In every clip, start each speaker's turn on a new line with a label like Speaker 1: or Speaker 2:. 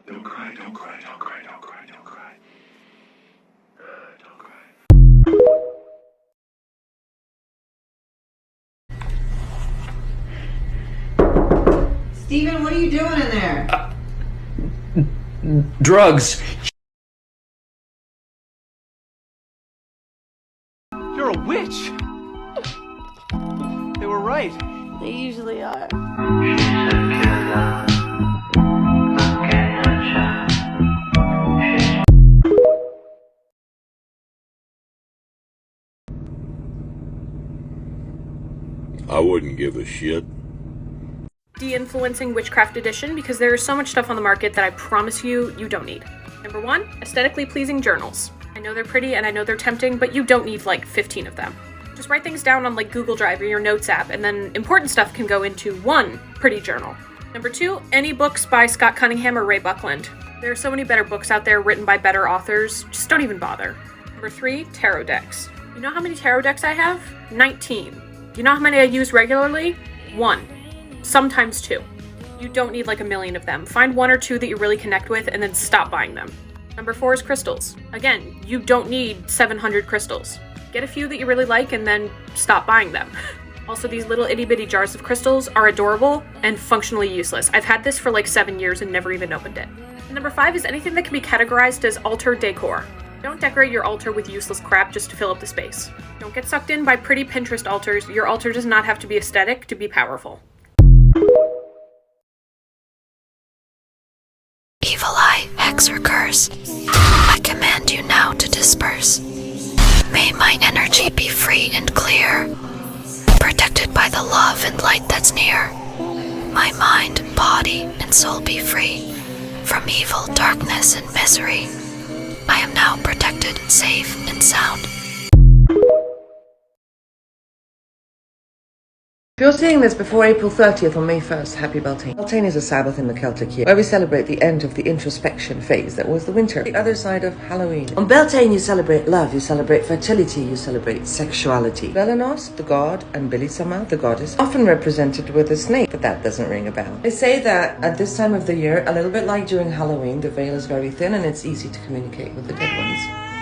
Speaker 1: Don't cry, don't cry, don't cry, don't cry, don't cry. Don't cry.
Speaker 2: Steven, what are you doing in there?
Speaker 1: Drugs.
Speaker 3: You're a witch! They were right.
Speaker 4: They usually are.
Speaker 5: I wouldn't give a shit.
Speaker 6: De-influencing witchcraft edition because there is so much stuff on the market that I promise you don't need. Number 1, aesthetically pleasing journals. I know they're pretty and I know they're tempting, but you don't need like 15 of them. Just write things down on like Google Drive or your notes app, and then important stuff can go into one pretty journal. Number 2, any books by Scott Cunningham or Ray Buckland. There are so many better books out there written by better authors, just don't even bother. Number 3, tarot decks. You know how many tarot decks I have? 19. You know how many I use regularly? 1. Sometimes 2. You don't need like a million of them. Find 1 or 2 that you really connect with and then stop buying them. Number 4 is crystals. Again, you don't need 700 crystals. Get a few that you really like and then stop buying them. Also, these little itty bitty jars of crystals are adorable and functionally useless. I've had this for like 7 years and never even opened it. And number 5 is anything that can be categorized as altar decor. Don't decorate your altar with useless crap just to fill up the space. Don't get sucked in by pretty Pinterest altars. Your altar does not have to be aesthetic to be powerful.
Speaker 7: Evil eye, hex, or curse, I command you now to disperse. May my energy be free and clear, protected by the love and light that's near. My mind, body, and soul be free from evil, darkness, and misery. I am now protected, safe, and sound.
Speaker 2: If you're seeing this before April 30th or May 1st, happy Beltane. Beltane is a Sabbath in the Celtic year, where we celebrate the end of the introspection phase that was the winter, the other side of Halloween. On Beltane, you celebrate love, you celebrate fertility, you celebrate sexuality. Belanos, the god, and Belisama, the goddess, often represented with a snake, but that doesn't ring a bell. They say that at this time of the year, a little bit like during Halloween, the veil is very thin and it's easy to communicate with the dead ones.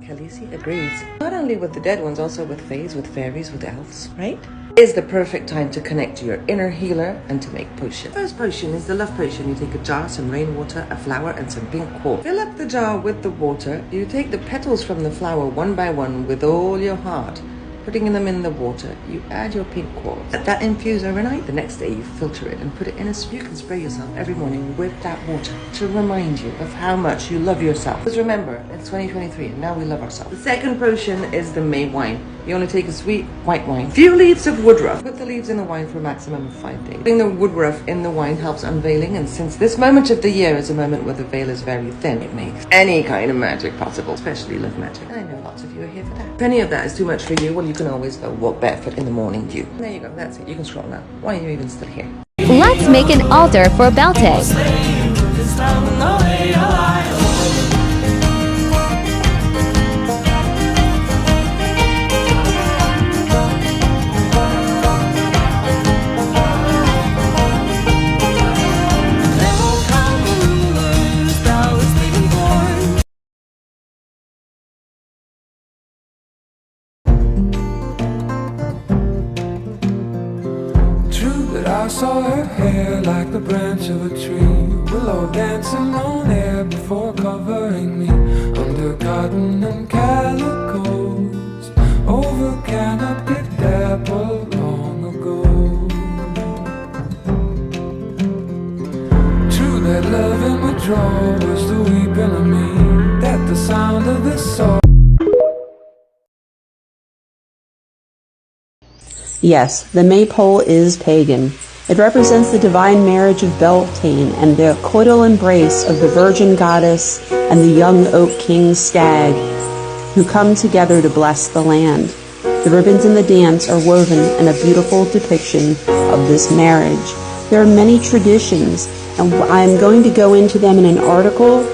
Speaker 2: Khaleesi agrees. Not only with the dead ones, also with fays, with fairies, with elves, right? Is the perfect time to connect to your inner healer and to make potion. First potion is the love potion. You take a jar, some rainwater, a flower, and some pink quartz. Fill up the jar with the water. You take the petals from the flower one by one with all your heart, putting them in the water. You add your pink quartz. Let that infuse overnight. The next day you filter it and put it in a... You can spray yourself every morning with that water to remind you of how much you love yourself. Because remember, it's 2023 and now we love ourselves. The second potion is the May wine. You only take a sweet white wine. Few leaves of woodruff. Put the leaves in the wine for a maximum of 5 days. Putting the woodruff in the wine helps unveiling, and since this moment of the year is a moment where the veil is very thin, it makes any kind of magic possible, especially love magic. And I know lots of you are here for that. If any of that is too much for you, well, you can always go walk barefoot in the morning dew. There you go, that's it. You can scroll now. Why are you even still here?
Speaker 8: Let's make an altar for Beltane.
Speaker 9: I saw her hair like the branch of a tree, willow dancing on air before covering me, under cotton and calicos, over canopied dapple long ago. True that love and withdrawal was the weeping of me, that the sound of the soul.
Speaker 10: Yes, the maypole is pagan. It represents the divine marriage of Beltane and the coital embrace of the virgin goddess and the young oak king stag, who come together to bless the land. The ribbons in the dance are woven in a beautiful depiction of this marriage. There are many traditions, and I'm going to go into them in an article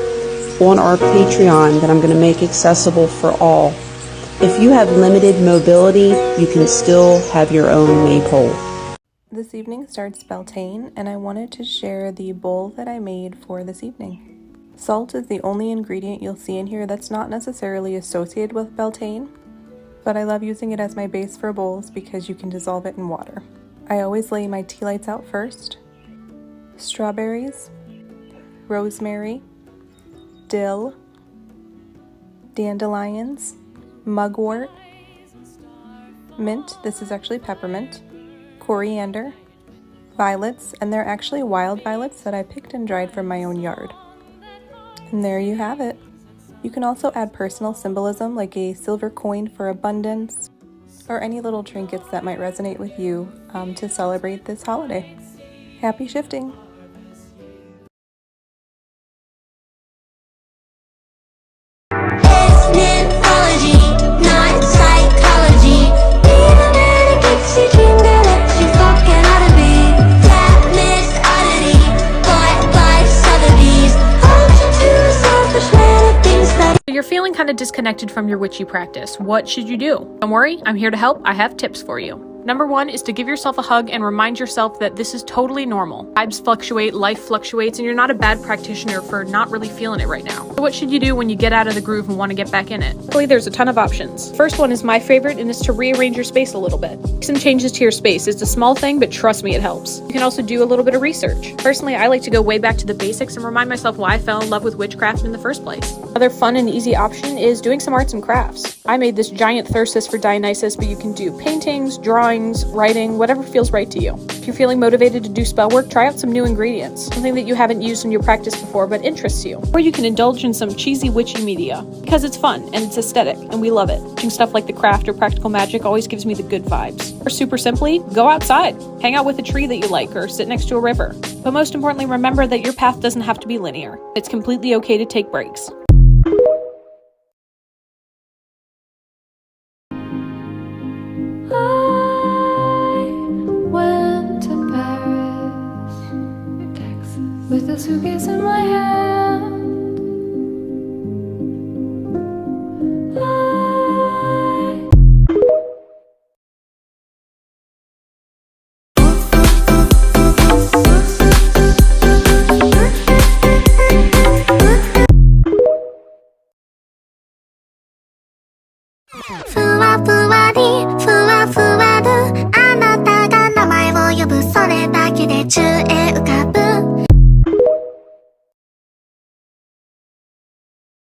Speaker 10: on our Patreon that I'm going to make accessible for all. If you have limited mobility, you can still have your own maypole.
Speaker 11: This evening starts Beltane, and I wanted to share the bowl that I made for this evening.
Speaker 6: Salt is the only ingredient you'll see in here that's not necessarily associated with Beltane, but I love using it as my base for bowls because you can dissolve it in water. I always lay my tea lights out first. Strawberries, rosemary, dill, dandelions, mugwort, mint, this is actually peppermint, coriander, violets, and they're actually wild violets that I picked and dried from my own yard. And there you have it. You can also add personal symbolism like a silver coin for abundance, or any little trinkets that might resonate with you to celebrate this holiday. Happy shifting! You're feeling kind of disconnected from your witchy practice. What should you do? Don't worry, I'm here to help. I have tips for you. Number one is to give yourself a hug and remind yourself that this is totally normal. Vibes fluctuate, life fluctuates, and you're not a bad practitioner for not really feeling it right now. So what should you do when you get out of the groove and want to get back in it? Luckily, there's a ton of options. First one is my favorite, and is to rearrange your space a little bit. Make some changes to your space. It's a small thing, but trust me, it helps. You can also do a little bit of research. Personally, I like to go way back to the basics and remind myself why I fell in love with witchcraft in the first place. Another fun and easy option is doing some arts and crafts. I made this giant thyrsus for Dionysus, but you can do paintings, drawings, writing, whatever feels right to you. If you're feeling motivated to do spell work, try out some new ingredients, something that you haven't used in your practice before but interests you. Or you can indulge in some cheesy witchy media, because it's fun and it's aesthetic, and we love it. Watching stuff like The Craft or Practical Magic always gives me the good vibes. Or super simply, go outside, hang out with a tree that you like, or sit next to a river. But most importantly, remember that your path doesn't have to be linear. It's completely okay to take breaks.
Speaker 7: With a suitcase in my hand,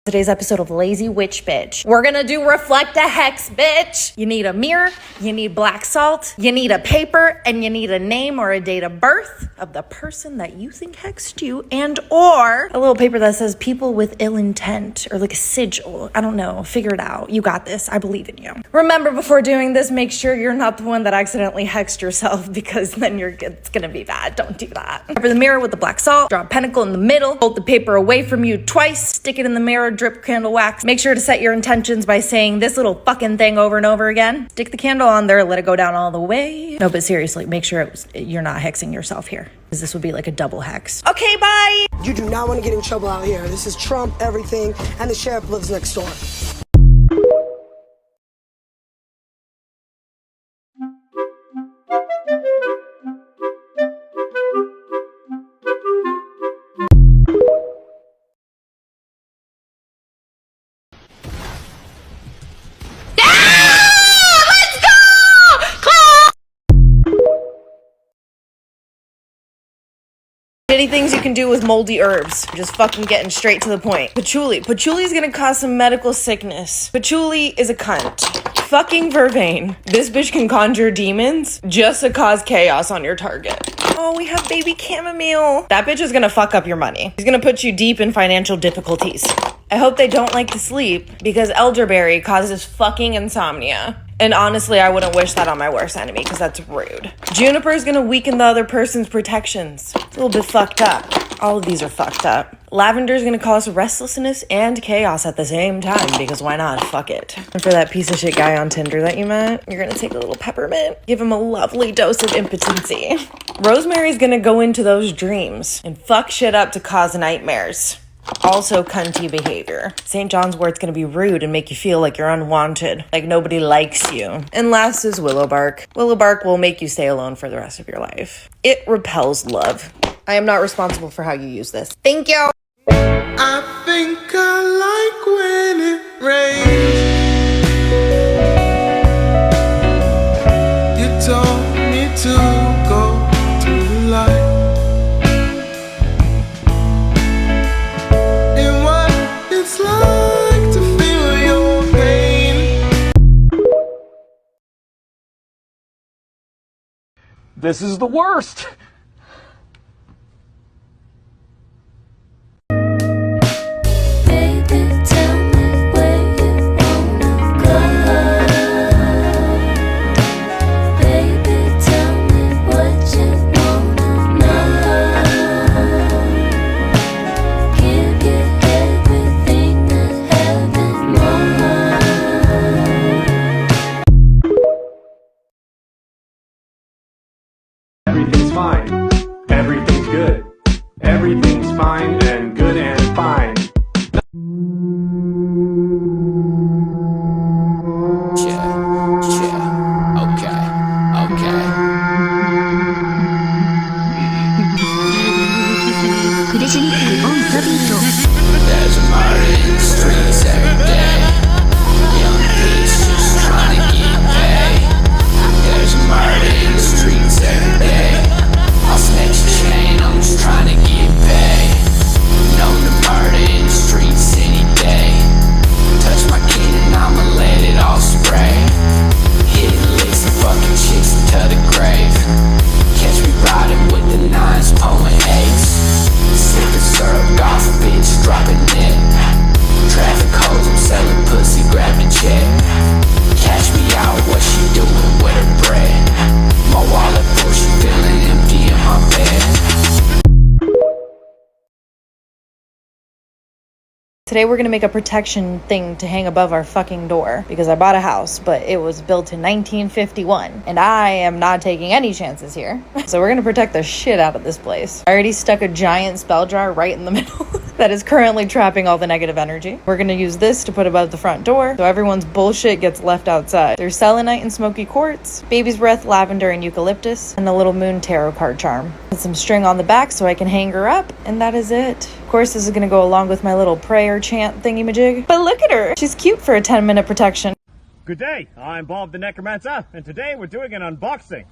Speaker 4: Today's episode of Lazy Witch Bitch. We're gonna do Reflect a Hex, bitch. You need a mirror, you need black salt, you need a paper, and you need a name or a date of birth of the person that you think hexed you, and or a little paper that says people with ill intent, or like a sigil. I don't know, figure it out. You got this, I believe in you. Remember, before doing this, make sure you're not the one that accidentally hexed yourself, because then it's gonna be bad. Don't do that. Cover the mirror with the black salt, draw a pentacle in the middle, hold the paper away from you twice, stick it in the mirror, drip candle wax. Make sure to set your intentions by saying this little fucking thing over and over again. Stick the candle on there, let it go down all the way. No, but seriously, make sure you're not hexing yourself here, because this would be like a double hex. Okay, bye!
Speaker 11: You do not want to get in trouble out here. This is Trump, everything, and the sheriff lives next door.
Speaker 4: Shitty things you can do with moldy herbs. Just fucking getting straight to the point. Patchouli. Patchouli is gonna cause some medical sickness. Patchouli is a cunt. Fucking vervain. This bitch can conjure demons just to cause chaos on your target. Oh, we have baby chamomile. That bitch is gonna fuck up your money. She's gonna put you deep in financial difficulties. I hope they don't like to sleep, because elderberry causes fucking insomnia. And honestly, I wouldn't wish that on my worst enemy, because that's rude. Juniper is gonna weaken the other person's protections. It's a little bit fucked up. All of these are fucked up. Lavender is gonna cause restlessness and chaos at the same time, because why not? Fuck it. And for that piece of shit guy on Tinder that you met, you're gonna take a little peppermint, give him a lovely dose of impotency. Rosemary's gonna go into those dreams and fuck shit up to cause nightmares. Also cunty behavior. St. John's wort's gonna be rude and make you feel like you're unwanted, like nobody likes you. And last is willow bark. Willow bark will make you stay alone for the rest of your life. It repels love. I am not responsible for how you use this. Thank you.
Speaker 3: This is the worst.
Speaker 12: Everything's fine. Everything's good. Everything's fine and good and fine.
Speaker 9: There's a murder in the streets every day. Young kids just trying to get paid. There's a murder in the streets every day. I'll snatch a chain, I'm just trying to get paid. Known to murder in the streets any day. Touch my kid and I'ma let it all spray. Hitting licks and fucking chicks to the grave. Catch me riding with the nines, pulling eggs. Sipping syrup, golf bitch, dropping it. Traffic codes, I'm selling pussy, grab the check. Catch me out, what she doing with her bread? My wallet full, she feeling empty in my bed.
Speaker 4: Today we're gonna make a protection thing to hang above our fucking door because I bought a house, but it was built in 1951 and I am not taking any chances here. So we're gonna protect the shit out of this place. I already stuck a giant spell jar right in the middle that is currently trapping all the negative energy. We're gonna use this to put above the front door so everyone's bullshit gets left outside. There's selenite and smoky quartz, baby's breath, lavender and eucalyptus, and a little moon tarot card charm. Put some string on the back so I can hang her up, and that is it. Of course, this is gonna go along with my little prayer chant thingy-majig. But look at her! She's cute for a 10-minute protection.
Speaker 3: Good day, I'm Bob the Necromancer, and today we're doing an unboxing.